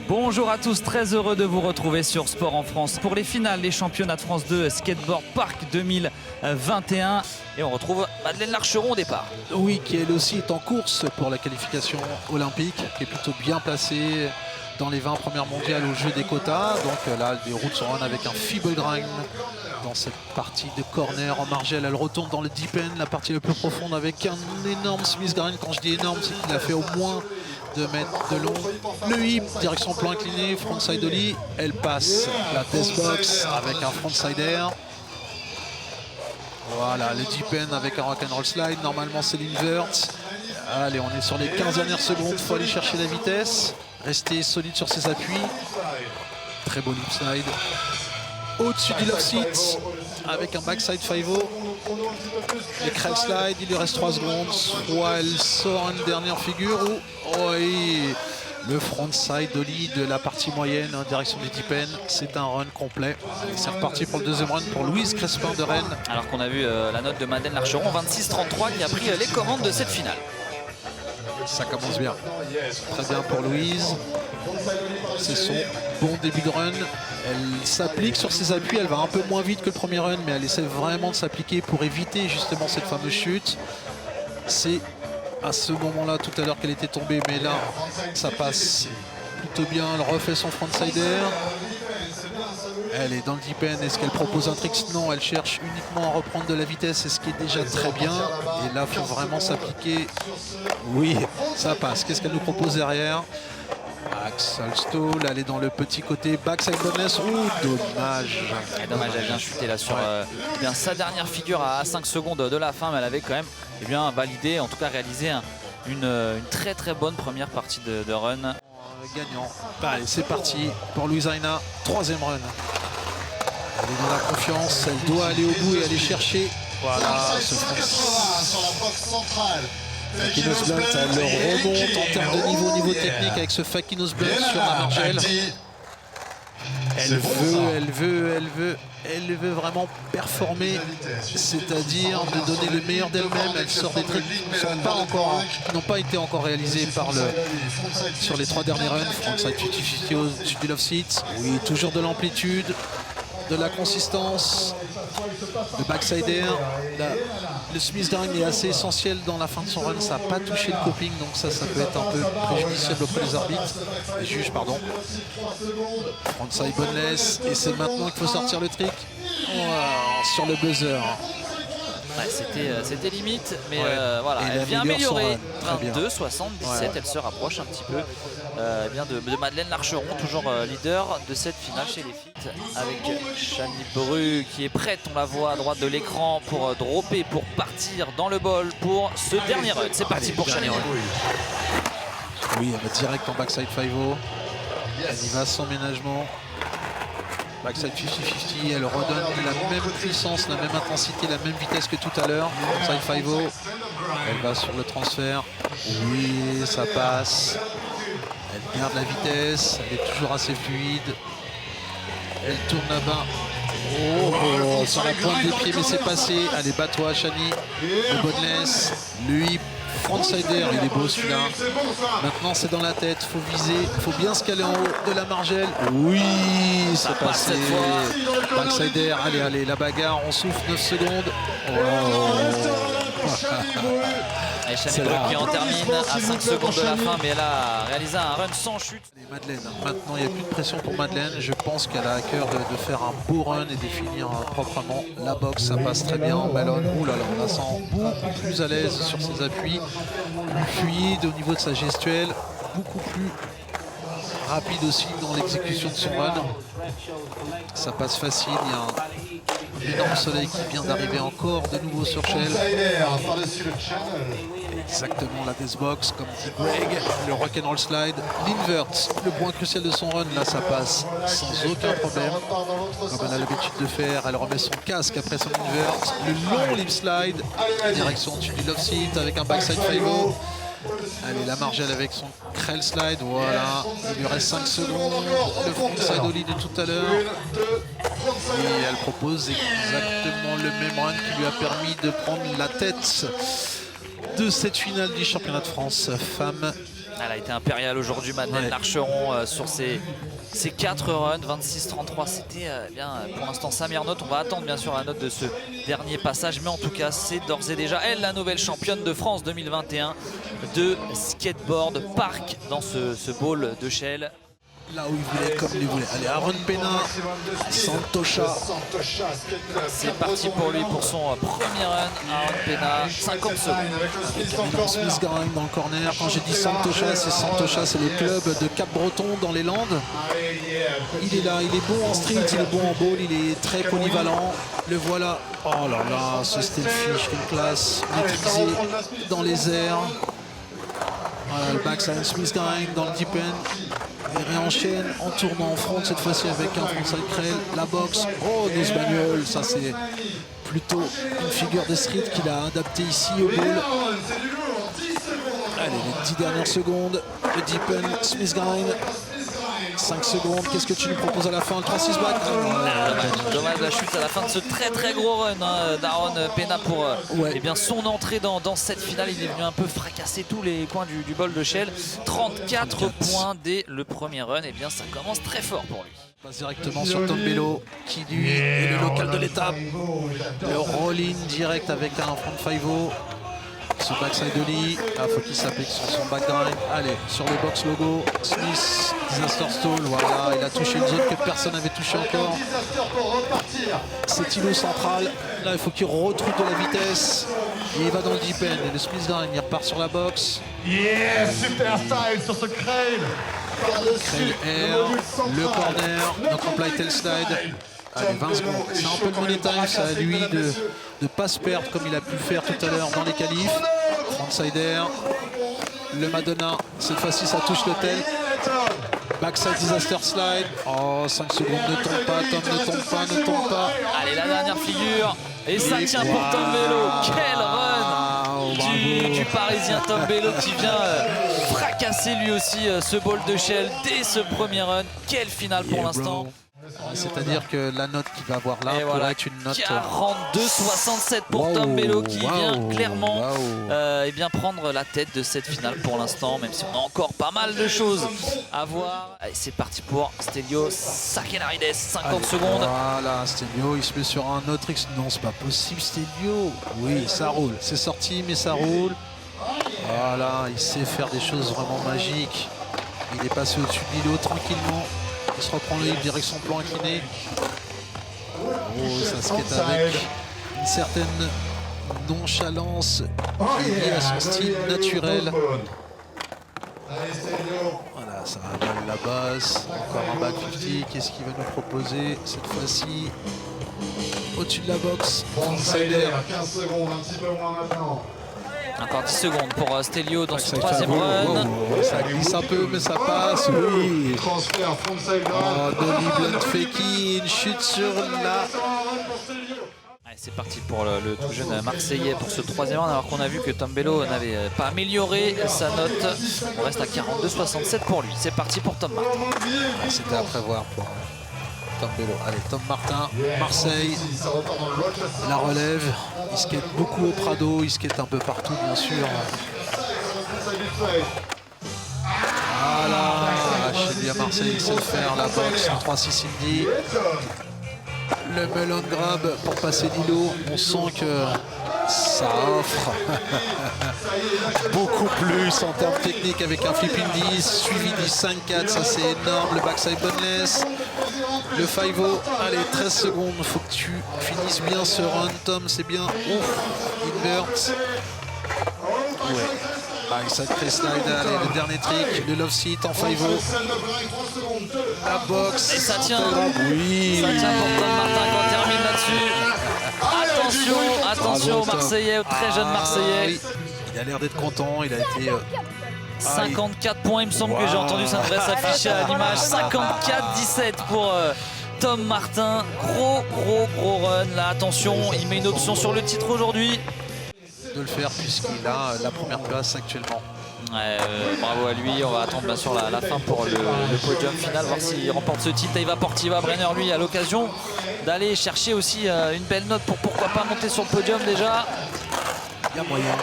Bonjour à tous, très heureux de vous retrouver sur Sport en France pour les finales des championnats de France de Skateboard Park 2021. Et on retrouve Madeleine Larcheron au départ. Oui, qui elle aussi est en course pour la qualification olympique, qui est plutôt bien placée dans les 20 premières mondiales au jeu des quotas. Donc là, elle déroule son run avec un feeble grind dans cette partie de corner en margelle. Elle retourne dans le deep end, la partie la plus profonde, avec un énorme Smith grind. Quand je dis énorme, c'est qu'il a fait au moins 2 mètres de long. Le hip, direction plan incliné, frontside ollie. Elle passe la test box avec un frontside air. Voilà, le deep end avec un rock'n'roll slide. Normalement, c'est l'invert. Allez, on est sur les 15 dernières secondes. Il faut aller chercher la vitesse. Rester solide sur ses appuis. Très beau lip slide. Au-dessus du love seat avec un backside 5-0. Le crel slide, il lui reste 3 secondes. Soit elle sort une dernière figure ou oui, le frontside ollie de la partie moyenne en direction du deep end. C'est un run complet. C'est reparti pour le deuxième run pour Louise Crespin de Rennes. Alors qu'on a vu la note de Madeleine Larcheron, 26-33, qui a pris les commandes de cette finale. Ça commence bien. Très bien pour Louise. C'est son bon début de run. Elle s'applique sur ses appuis. Elle va un peu moins vite que le premier run, mais elle essaie vraiment de s'appliquer pour éviter justement cette fameuse chute. C'est à ce moment-là tout à l'heure qu'elle était tombée, mais là, ça passe plutôt bien. Elle refait son frontside air. Elle est dans le deep end. Est-ce qu'elle propose un trick? Non, elle cherche uniquement à reprendre de la vitesse, et ce qui est déjà très bien. Et là, il faut vraiment s'appliquer. Oui, ça passe. Qu'est-ce qu'elle nous propose derrière? Axel Stall, elle est dans le petit côté backside boneless. Dommage. Et dommage, elle vient chuter là sur bien sa dernière figure à 5 secondes de la fin, mais elle avait quand même bien validé, en tout cas réalisé une très très bonne première partie de run. Gagnant. Allez, c'est parti pour Louisaina, troisième run. Elle est dans la confiance, elle doit aller au bout et aller chercher. Voilà, ce Fakinos Blunt, elle remonte en termes de niveau technique avec ce Fakinos Blunt sur la margelle. Elle veut vraiment performer, c'est-à-dire de donner le meilleur d'elle-même. Elle sort des trucs qui n'ont pas été encore réalisés sur les 3 derniers runs. Frontside 50-50 au-dessus du love seat. Oui, toujours de l'amplitude, de la consistance, le backside air. Le Smith grind est assez essentiel dans la fin de son run. Ça n'a pas touché le coping, donc ça peut être un peu préjudiciable auprès des arbitres, des juges, pardon. Frontside boneless, et c'est maintenant qu'il faut sortir le trick. Wow, sur le buzzer. Ouais, c'était limite, mais voilà, et elle vient améliorer. 22-77, ouais. Elle se rapproche un petit peu bien de Madeleine Larcheron, toujours leader de cette finale chez les filles, avec Chani Bru qui est prête, on la voit à droite de l'écran, pour dropper, pour partir dans le bol pour ce dernier run. C'est parti pour Chani Bru. Oui, elle va direct en backside 5-0. Elle y va sans ménagement. Backside 50-50, elle redonne la même puissance, la même intensité, la même vitesse que tout à l'heure. Backside 5-0, elle va sur le transfert. Oui, ça passe. Elle garde la vitesse, elle est toujours assez fluide. Elle tourne là-bas. Oh, sur la pointe des pieds, mais c'est passé. Allez, bats-toi, Chani. Le boneless, lui. Frontside air, il est beau celui-là. Maintenant c'est dans la tête, il faut viser, il faut bien se caler en haut de la margelle. Oui, c'est passé. Backside air, allez, la bagarre, on souffle 9 secondes. Et Chani Bru qui en termine à 5 secondes de la fin, mais elle a réalisé un run sans chute. Madeleine, maintenant il n'y a plus de pression pour Madeleine. Je pense qu'elle a à cœur de faire un beau run et de finir proprement. La boxe, ça passe très bien en ballon. Ouh là là, on la sent beaucoup plus à l'aise sur ses appuis, plus fluide au niveau de sa gestuelle, beaucoup plus rapide aussi dans l'exécution de son run. Ça passe facile, il y a un énorme soleil qui vient d'arriver encore de nouveau sur Shell. Exactement, la death box, comme dit Greg, le rock'n'roll slide, l'invert, le point crucial de son run, là ça passe sans aucun problème. Comme elle a l'habitude de faire, elle remet son casque après son invert, le long lip slide, direction du love seat avec un backside 5-0. Allez, la margelle avec son crel slide, voilà, il lui reste 5 secondes, le frontside ollie de tout à l'heure. Et elle propose exactement le même run qui lui a permis de prendre la tête de cette finale du championnat de France femmes Elle a été impériale aujourd'hui, Madeleine Larcheron, sur ses 4 runs, 26-33. C'était bien pour l'instant sa meilleure note. On va attendre bien sûr la note de ce dernier passage, mais en tout cas, c'est d'ores et déjà elle, la nouvelle championne de France 2021 de skateboard park dans ce bowl de Shell. Là où il voulait, comme il voulait. Allez, Aaron Pena, Santocha. C'est parti pour lui pour son premier run. Aaron Pena, 50 secondes. Smith Grind dans le corner. Quand j'ai dit Santocha, c'est le club de Cap-Breton dans les Landes. Il est là, il est bon en street, il est bon en ball, il est très polyvalent. Le voilà. Oh là là, ce Stelfish, une classe maîtrisée dans les airs. Voilà, le backside Smith Grind dans le deep end. Il réenchaîne en tournant en front, cette fois-ci avec un frontside crawl. La boxe, oh, nose manual, ça c'est plutôt une figure de street qu'il a adapté ici au ball. Allez, les 10 dernières secondes, le deep end, Smith Grind. 5 secondes, qu'est-ce que tu nous proposes à la fin? Le 3-6 back. Dommage la chute à la fin de ce très gros run d'Aaron Pena pour eh bien, son entrée dans cette finale. Il est venu un peu fracasser tous les coins du bol de Shell. 34 points dès le premier run. Et bien ça commence très fort pour lui. Passe directement sur Tom Bello qui lui est le local de l'étape. Le roll-in direct avec un front 5-0. Ce backside de Lee, il faut qu'il s'applique sur son background. Allez, sur le box logo, Smith, Disaster Stall, voilà, il a touché une zone que personne n'avait touché encore. C'est îlot central, là il faut qu'il retrouve de la vitesse. Et il va dans le deep end, et le Smith Grind, il repart sur la box. Yeah, super style sur ce Crail. Crail Air, le corner, donc en play tail slide. Allez, 20 secondes. C'est un peu de money time, c'est à lui de ne pas se perdre comme il a pu faire tout à l'heure dans les qualifs. Frontside air, le Madonna, cette fois-ci ça touche le tel. Backside disaster slide. Oh, 5 secondes, ne tombe pas, Tom, ne tombe pas, ne tombe pas. Allez, la dernière figure. Et ça tient pour Tom Bello. Quel run du Parisien Tom Bello qui vient fracasser lui aussi ce ball de Shell dès ce premier run. Quelle finale pour l'instant. C'est-à-dire que la note qu'il va avoir là pourrait être une note 42-67 pour Tom Bello qui vient clairement eh bien prendre la tête de cette finale pour l'instant, même si on a encore pas mal de choses à voir. Allez, c'est parti pour Stelio Sakenarides, 50 secondes. Voilà, Stelio il se met sur un autre X. Non, c'est pas possible, Stelio. Oui, ça roule, c'est sorti mais ça roule. Voilà, il sait faire des choses vraiment magiques. Il est passé au-dessus de l'îlot tranquillement. Il se reprend le direction plan incliné. Oh, ça skate avec une certaine nonchalance qui est liée à son style naturel. Voilà, ça avale la base. Encore un back 50. Qu'est-ce qu'il va nous proposer cette fois-ci? Au-dessus de la boxe. Frontsider, 15 secondes, un petit peu moins maintenant. Encore 10 secondes pour Stelio dans son troisième run. Ça glisse un peu, mais ça passe. Oui. Transfert, frontside. Oh, Dolly Blunt Feki, une chute sur la. Allez, c'est parti pour le tout jeune Marseillais pour ce troisième run, alors qu'on a vu que Tom Bello n'avait pas amélioré sa note. On reste à 42-67 pour lui. C'est parti pour Tom Martin. C'était à prévoir pour Tom Bello. Allez, Tom Martin, Marseille, la relève. Il skate beaucoup au Prado, il skate un peu partout, bien sûr. Voilà, chez lui à Marseille, il sait le faire. La boxe, 3-6 Indy. Le melon grab pour passer l'îlot. On sent que ça offre beaucoup plus en termes techniques avec un flip Indy, suivi du 5-4, ça c'est énorme. Le backside boneless. Le 5-0, allez, 13 secondes, il faut que tu finisses bien ce run, Tom, c'est bien. Ouf, invert. Ouais. Backside press slide, allez, le dernier trick, le love seat en 5-0. La boxe. Et ça tient. Oui. Ça tient pour Tom Martin quand on termine là-dessus. Attention, Marseillais, très jeune Marseillais. Il a l'air d'être content, il a été... 54 points, il me semble que j'ai entendu, ça devrait s'afficher à l'image. 54-17 pour Tom Martin. Gros run là, attention, il met une option sur le titre aujourd'hui. De le faire puisqu'il a la première place actuellement. Bravo à lui, on va attendre bien sûr la fin pour le podium final, voir s'il remporte ce titre. Eva Portiva Brenner lui a l'occasion d'aller chercher aussi une belle note pour pourquoi pas monter sur le podium déjà. Il y a moyen,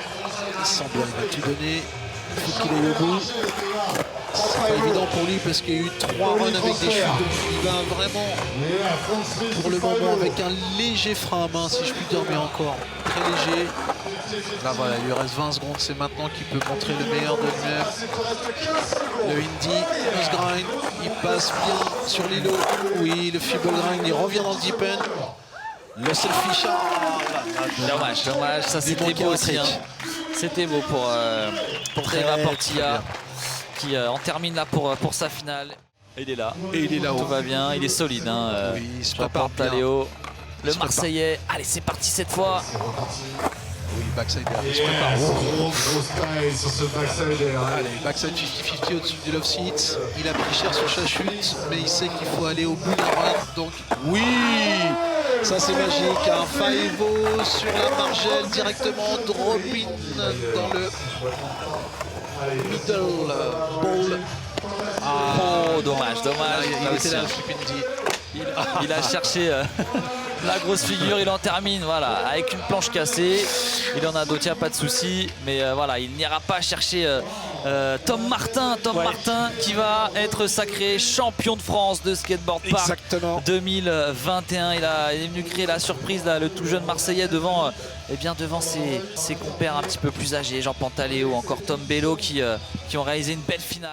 il semble qu'il va tout donner. Il faut qu'il aille au bout. C'est pas évident pour lui parce qu'il y a eu 3 runs avec des chutes. Donc il va vraiment pour le moment avec un léger frein à main, si je puis dire, mais encore très léger. Là voilà, il lui reste 20 secondes, c'est maintenant qu'il peut montrer le meilleur de lui-même. Le Indy, nose grind, il passe bien sur l'îlot. Oui, le feeble grind, il revient dans le deep end. Le selfie charge. Dommage, ça c'était beau aussi. Hein. C'était beau pour Treva Portilla qui en termine là pour sa finale. Et il est là. Et il est là-haut. Tout va bien, il est solide. Hein, oui, il se prépare bien. Taléo, le Marseillais. Allez, c'est parti cette fois. Oui, backside air, il se prépare. Gros style sur ce backside air. Allez, backside 50-50 au-dessus du love seat. Il a pris cher sur sa chute, mais il sait qu'il faut aller au bout d'un run. Donc, oui, ça c'est magique. Un 5-0 sur la margelle, directement drop-in dans le middle ball. Oh, dommage. Il était là, le flip Indy. Il a cherché la grosse figure, il en termine voilà, avec une planche cassée. Il en a d'autres, il n'y a pas de souci. Mais voilà, il n'ira pas chercher Tom Martin qui va être sacré champion de France de skateboard park. Exactement. 2021. Il est venu créer la surprise, là, le tout jeune Marseillais devant ses compères un petit peu plus âgés, Jean Pantaléo, encore Tom Bello qui ont réalisé une belle finale.